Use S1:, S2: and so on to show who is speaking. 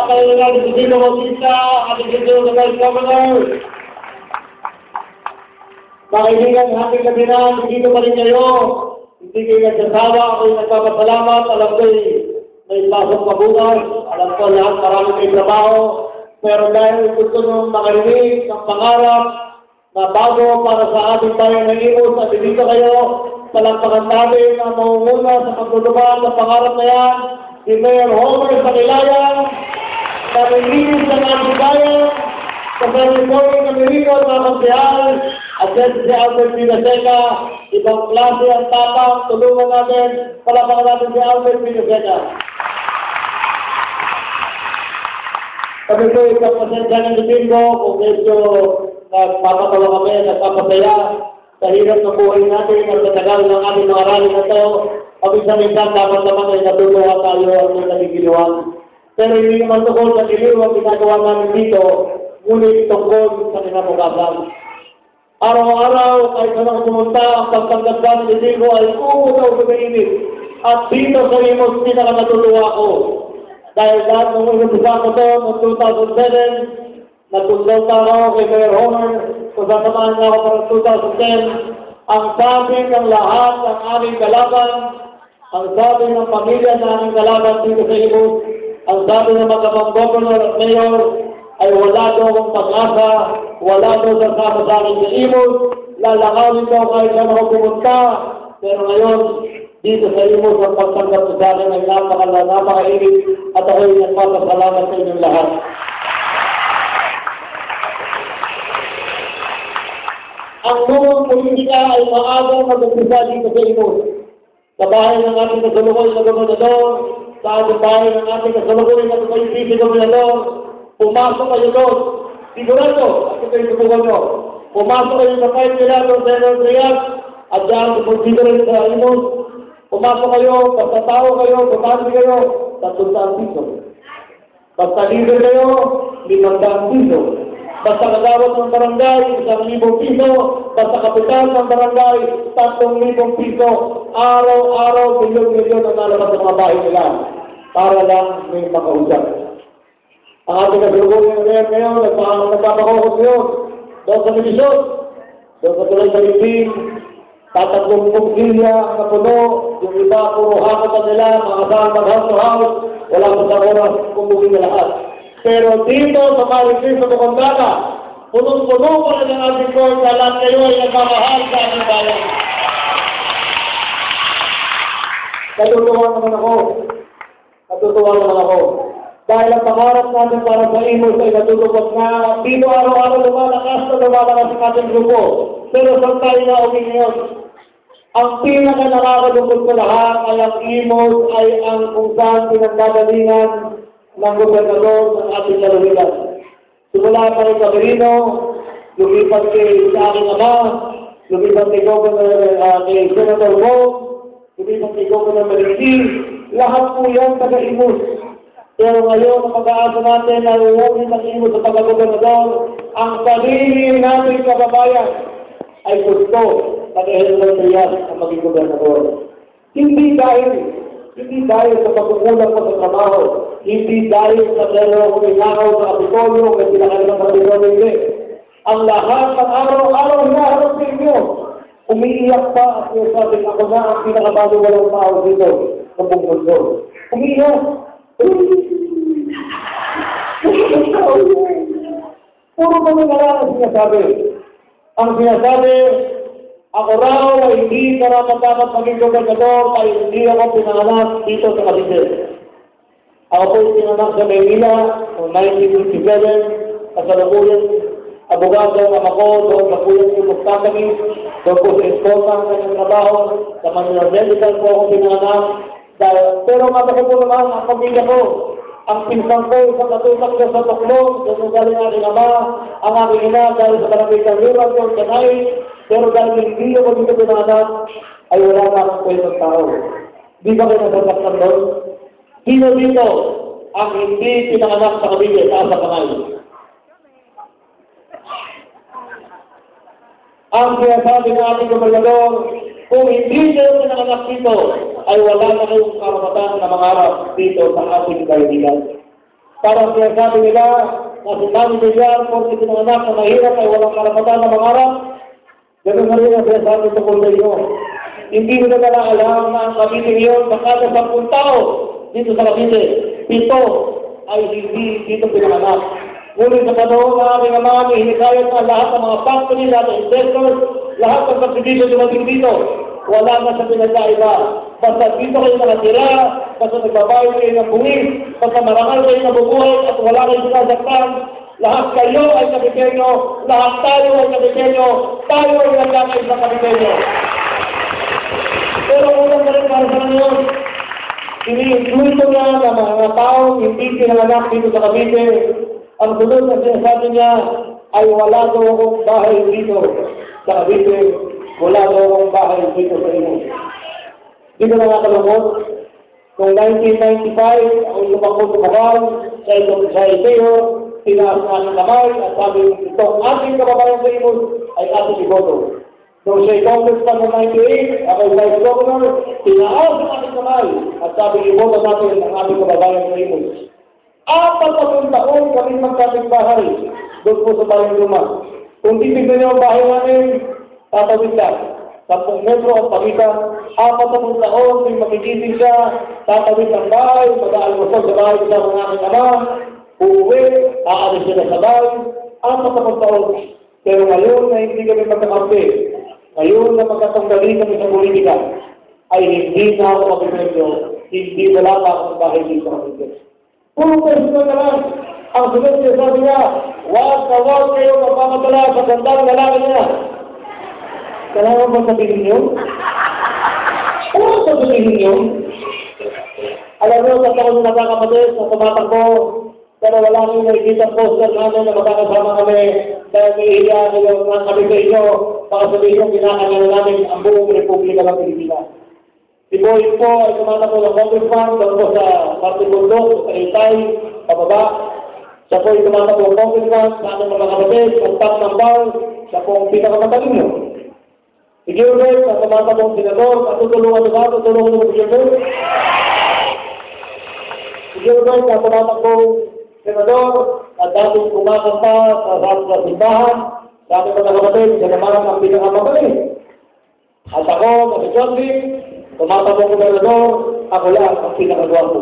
S1: kailangan ng Sino Bautista, ating Sino Vice Governor. Kaibigan, happy gabi na, dito pa rin kayo. Hindi kayo nagsasawa, ako'y nagpapasalamat. Alam ko'y may pasok pa bukas. Alam ko lahat, marami may trabaho. Pero dahil gusto nyo makarinig ng pangarap na bago para sa ating bayan ng Imus, at dito kayo, palagpakan natin na mauuna sa pagtutupad ng pangarap na yan, si Mayor Homer Sangilayan, na nilinis ng ating bayan, kasama po yung Ameriko at mga konsehal, at yan si Albert Pinaseca, ibang klase ang tapang, tulungan natin, palagpakan natin si Albert Pinaseca. Kami po isang pasensya ng Domingo, kung medyo nagpapatawa kami, nagpapasaya sa hirap ng buhay natin at sa tagal ng ating mga rally na ito. Paminsan-minsan dapat naman ay natutuwa tayo at may nagigiliwan. Pero hindi naman tungkol sa giliw ang ginagawa namin dito, ngunit tungkol sa kinabukasan. Araw-araw, kahit saan pumunta, ang pagtanggap ng Domingo ay umuutaw sa mainit. At dito sa Imus, pinaka-natutuwa ko. Dahil lahat ng inutusan ko to noong 2007, nagkonsulta ako kay Mayor Homer, kung sasamahan niya ako para 2010, ang sabi ng lahat ng aming kalaban, ang sabi ng pamilya na aming kalaban dito sa Imus, ang sabi ng mga governor at mayor, ay wala daw akong pag-asa, wala daw sasama sa akin sa Imus, lalakawin daw kahit saan ako pumunta, pero ngayon, dito sa Imus, ang pagtanggap sa akin ay napakainit at ako'y nagpapasalamat sa inyong lahat. Ang lumang politika ay maagang mag-umpisa dito sa Imus. Sa bahay ng ating kasulukoy na gobernador, sa ating bahay ng ating kasulukoy na tumayipisi gobernador, pumasok kayo doon. Sigurado, at ito yung tutukan nyo. Pumasok kayo sa kahit nila doon sa Senor Trias, at dyan sa considerate sa Imus. Pumasok kayo, basta tao kayo, bumasi kayo, 300 piso. Basta leader kayo, 500 piso. Basta kagawad ng barangay, 1,000 piso. Basta kapitan ng barangay, 3,000 piso. Araw-araw, milyon-milyon ang nalabas sa mga bahay nila. Para lang may makausap. Ang ating kasulubong ngayon, nagpapakokos yun. Doon sa Milisyon, doon sa tulay sa Lipin, tatakbong pumilya na puno, yung iba puro hakot nila, mga saan mag-house to house, wala pa sa oras kung na lahat. Pero dito sa Marikis sa Bukandana, punong-puno pa rin ang ating court na lahat kayo ay nagmamahal sa ating bayan. Natutuwa naman ako. Dahil ang pangarap natin para sa Imus ay natutupad na dito araw-araw lumalakas ang ating grupo. Pero saan tayo na opinion? Ang pinaka nakakadukot ko lahat ay ang Imus ay ang kung saan pinagdadalingan ng gobernador ng ating lalawigan. Simula pa rin Camerino, lumipat kay sa aking ama, lumipat kay kay Senator Mo, lumipat kay Governor Mariti, lahat po yan taga-Imus. Pero ngayon, ang pag-aasa natin na uuwi ng Imus sa pagkagobernador, ang sarili natin kababayan ay gusto taga-Henry Trias ang maging gobernador. Hindi dahil sa pagkukulang ko sa trabaho, hindi dahil sa meron ko inakaw sa Kapitolyo, kasi pinakailang sa Kapitolyo hindi. Ang lahat ng araw-araw hinaharap sa inyo. Umiiyak pa at sabi ako na ang pinakabago walang tao dito sa buong mundo. Umiiyak. Puro kami nalang ang sinasabi. Ang sinasabi, ako raw ay hindi karapat-dapat maging gobernador ay hindi ako pinanganak dito sa Cavite. Ako po pinanganak sa Maynila noong 1957 at sa Labuyan. Abogado ang ama ko, doon Labuyan yung magkakami, doon po sa Escota ang kanyang trabaho, sa Manila Medical po ako pinanganak. Pero matako po naman ang pamilya ko. Ang pinsang ko sa katutak ko sa Tuklong, doon galing aking ama, ang aking ina dahil sa Barangay Kaluran, doon kanay, pero dahil hindi ako dito pinanganak, ay wala na akong kwentong tao. Di ba kayo nasasaktan doon? Sino dito ang hindi pinanganak sa Cavite, taas sa kamay? Ang sinasabi ng ating gobernador, kung hindi kayo pinanganak dito, ay wala na kayong karapatan na mangarap dito sa ating kaibigan. Parang sinasabi nila na si Manny Villar, kung itinanganak na mahirap ay walang karapatan na mangarap, ganun na rin ang sinasabi tungkol sa inyo. Hindi mo na alam na ang Cavite ngayon, baka sa 10 tao dito sa Cavite, 7 ay hindi dito pinanganak. Ngunit sa panahon na aming ama, hinikayat na lahat ng mga factory, lahat ng investors, lahat ng subdivision dumating dito. Wala na sa pinagkaiba. Basta dito kayo nakatira, basta nagbabayad kayo ng buwis, basta marangal kayo na bubuhay at wala kayo sinasaktan. Lahat kayo ay Caviteño, lahat tayo ay Caviteño, tayo ay nagkakay sa Caviteño. Pero unang na rin para sa ngayon, ini-include niya ng mga tao hindi pinanganak dito sa Cavite. Ang sunod na sinasabi niya ay wala daw akong bahay dito sa Cavite, wala daw akong bahay dito sa inyo. Dito na nga kalungkot, noong 1995, ako lumakot sa Bukal, sa Iseo, tinaas na ng kamay at sabi, itong ating kababayan sa inyo ay ating iboto. Noong siya'y congressman noong 98, ako ay vice governor, tinaas ang ating kamay at sabi, iboto natin ang ating kababayan sa inyo. 4 taon kami magkapit bahay doon po sa Bayan Luma. Kung titignan niyo ang bahay namin, tatawid lang. 10 metro ang pagitan, 40 taon, kung makigising siya, tatawid ang bahay, mag-aalmusal sa bahay sa mga aming ama, uuwi, aalis sila sa bahay, 40 taon. Pero ngayon na hindi kami magkakampi, ngayon na magkatanggali kami sa politika, ay hindi na ako mapipredyo, hindi wala pa akong bahay dito sa Cavite. Puro personal na lang. Ang sunod niya sabi niya, wag kayo magpapadala sa gandang lalaki niya. Kailangan ba sabihin niyo? Ano sabihin niyo? Alam mo, sa taon na nakakapatid, sa tumatakbo, pero wala nang nakikita poster namin na magkakasama kami dahil iiya ng mga kami sa inyo, baka sabihin yung kinakanya namin ang buong Republika ng Pilipinas. Si Boy po ay tumatakbo ng congressman, doon po sa Party Bundok, sa Itay, pababa. Siya po ay tumatakbo ng congressman, sa aming mga kapatid, sa top ng bar, siya po ang pinakamatalino. Si Gilbert, sa tumatakbo ng senador, tutulungan niyo ba? Tutulungan niyo ba si Gilbert? Si Gilbert, sa tumatakbo ng senador, at dating kumakanta sa simbahan, sa aming mga kapatid, siya naman ang pinakamagaling. At ako, si John Vic, tumatakbo ng gobernador, ako lang ang pinakagwapo.